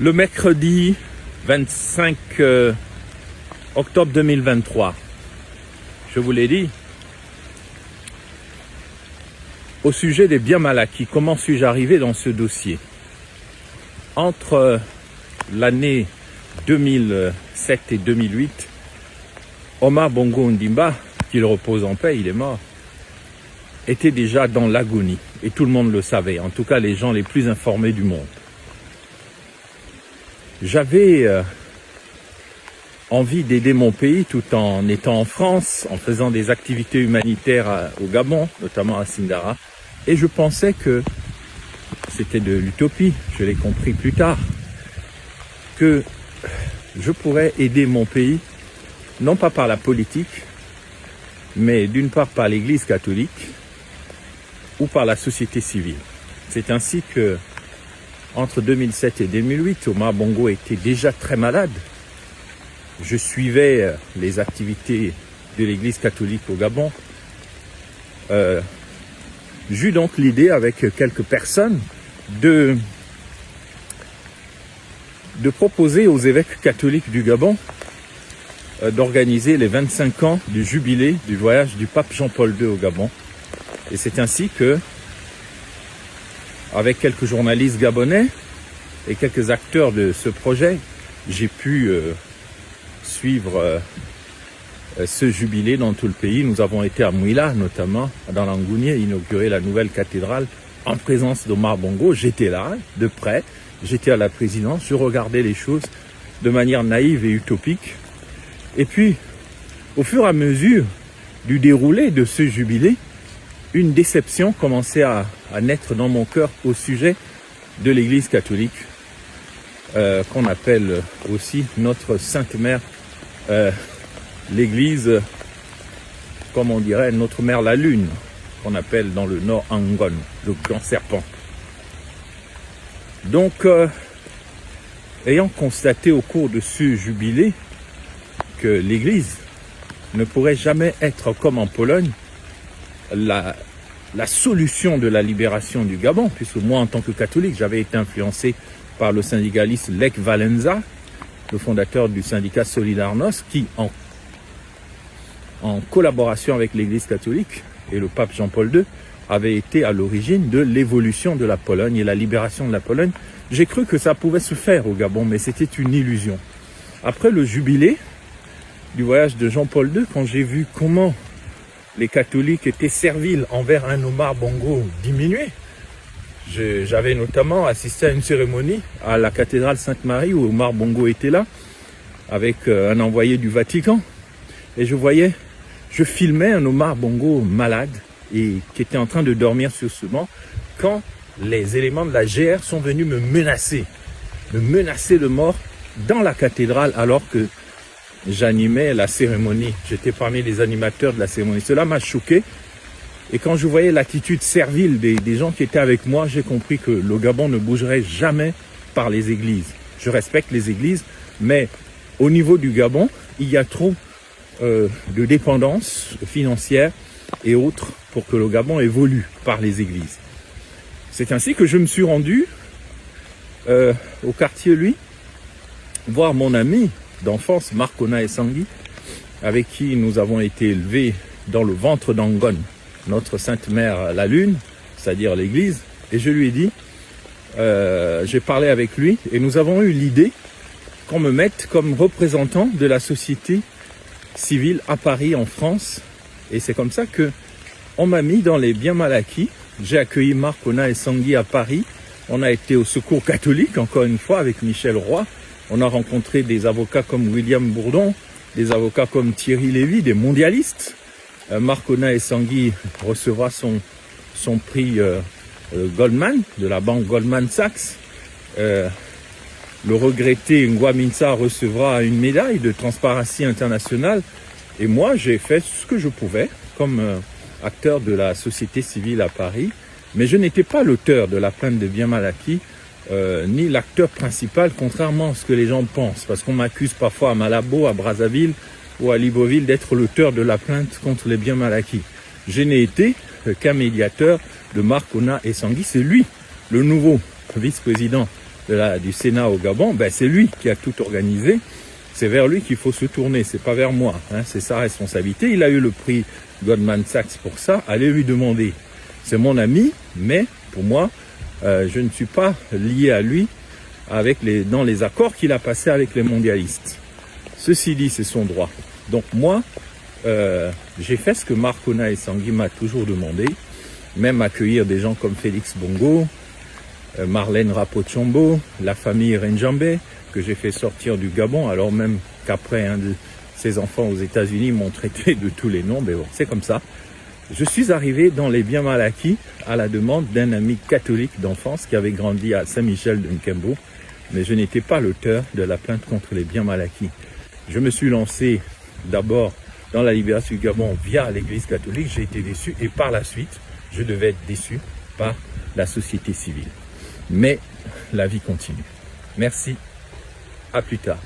Le mercredi 25 octobre 2023, je vous l'ai dit, au sujet des biens mal acquis, comment suis-je arrivé dans ce dossier? Entre l'année 2007 et 2008, Omar Bongo Ondimba, qu'il repose en paix, il est mort, était déjà dans l'agonie. Et tout le monde le savait, en tout cas les gens les plus informés du monde. J'avais envie d'aider mon pays tout en étant en France, en faisant des activités humanitaires au Gabon, notamment à Sindara. Et je pensais que c'était de l'utopie, je l'ai compris plus tard, que je pourrais aider mon pays, non pas par la politique, mais d'une part par l'Église catholique ou par la société civile. C'est ainsi que, entre 2007 et 2008, Omar Bongo était déjà très malade. Je suivais les activités de l'Église catholique au Gabon. J'eus donc l'idée avec quelques personnes de proposer aux évêques catholiques du Gabon d'organiser les 25 ans du jubilé du voyage du pape Jean-Paul II au Gabon. Et c'est ainsi que, avec quelques journalistes gabonais et quelques acteurs de ce projet, j'ai pu suivre ce jubilé dans tout le pays. Nous avons été à Mouila, notamment dans l'Angounié, inaugurer la nouvelle cathédrale en présence d'Omar Bongo. J'étais là, de près, j'étais à la présidence, je regardais les choses de manière naïve et utopique. Et puis, au fur et à mesure du déroulé de ce jubilé, une déception commençait à naître dans mon cœur au sujet de l'Église catholique, qu'on appelle aussi notre Sainte Mère, l'Église, comme on dirait, notre Mère la Lune, qu'on appelle dans le Nord Angon, le grand serpent. Donc, ayant constaté au cours de ce jubilé que l'Église ne pourrait jamais être comme en Pologne, la solution de la libération du Gabon, puisque moi, en tant que catholique, j'avais été influencé par le syndicaliste Lech Walesa, le fondateur du syndicat Solidarność, qui, en collaboration avec l'Église catholique et le pape Jean-Paul II, avait été à l'origine de l'évolution de la Pologne et la libération de la Pologne. J'ai cru que ça pouvait se faire au Gabon, mais c'était une illusion. Après le jubilé du voyage de Jean-Paul II, quand j'ai vu comment les catholiques étaient serviles envers un Omar Bongo diminué. J'avais notamment assisté à une cérémonie à la cathédrale Sainte-Marie où Omar Bongo était là, avec un envoyé du Vatican. Et je filmais un Omar Bongo malade et qui était en train de dormir sur ce banc quand les éléments de la GR sont venus me menacer de mort dans la cathédrale alors que j'animais la cérémonie. J'étais parmi les animateurs de la cérémonie. Cela m'a choqué. Et quand je voyais l'attitude servile des gens qui étaient avec moi, j'ai compris que le Gabon ne bougerait jamais par les églises. Je respecte les églises, mais au niveau du Gabon, il y a trop de dépendance financière et autres pour que le Gabon évolue par les églises. C'est ainsi que je me suis rendu au quartier Lui, voir mon ami d'enfance, Marc Ona Essangui, avec qui nous avons été élevés dans le ventre d'Angon, notre Sainte Mère la Lune, c'est-à-dire l'Église. Et je lui ai dit, j'ai parlé avec lui, et nous avons eu l'idée qu'on me mette comme représentant de la société civile à Paris, en France. Et c'est comme ça que on m'a mis dans les biens mal acquis. J'ai accueilli Marc Ona Essangui à Paris. On a été au Secours catholique, encore une fois, avec Michel Roy. On a rencontré des avocats comme William Bourdon, des avocats comme Thierry Lévy, des mondialistes. Marc Ona Essangui recevra son prix Goldman, de la banque Goldman Sachs. Le regretté Ngouaminsa recevra une médaille de Transparency International. Et moi, j'ai fait ce que je pouvais comme acteur de la société civile à Paris. Mais je n'étais pas l'auteur de la plainte de biens mal acquis, ni l'acteur principal, contrairement à ce que les gens pensent. Parce qu'on m'accuse parfois à Malabo, à Brazzaville ou à Libreville d'être l'auteur de la plainte contre les biens mal acquis. Je n'ai été qu'un médiateur de Marc Ona Essangui. C'est lui, le nouveau vice-président du Sénat au Gabon, ben c'est lui qui a tout organisé. C'est vers lui qu'il faut se tourner, c'est pas vers moi. Hein, c'est sa responsabilité. Il a eu le prix Goldman Sachs pour ça. Allez lui demander. C'est mon ami, mais pour moi, je ne suis pas lié à lui dans les accords qu'il a passés avec les mondialistes. Ceci dit, c'est son droit. Donc moi, j'ai fait ce que Marcona et Sangui m'a toujours demandé, même accueillir des gens comme Félix Bongo, Marlène Rapochombo, la famille Renjambe, que j'ai fait sortir du Gabon, alors même qu'après un de ses enfants aux États-Unis m'ont traité de tous les noms, mais bon, c'est comme ça. Je suis arrivé dans les biens mal acquis à la demande d'un ami catholique d'enfance qui avait grandi à Saint-Michel de Nkembo, mais je n'étais pas l'auteur de la plainte contre les biens mal acquis. Je me suis lancé d'abord dans la libération du Gabon via l'Église catholique, j'ai été déçu et par la suite, je devais être déçu par la société civile. Mais la vie continue. Merci, à plus tard.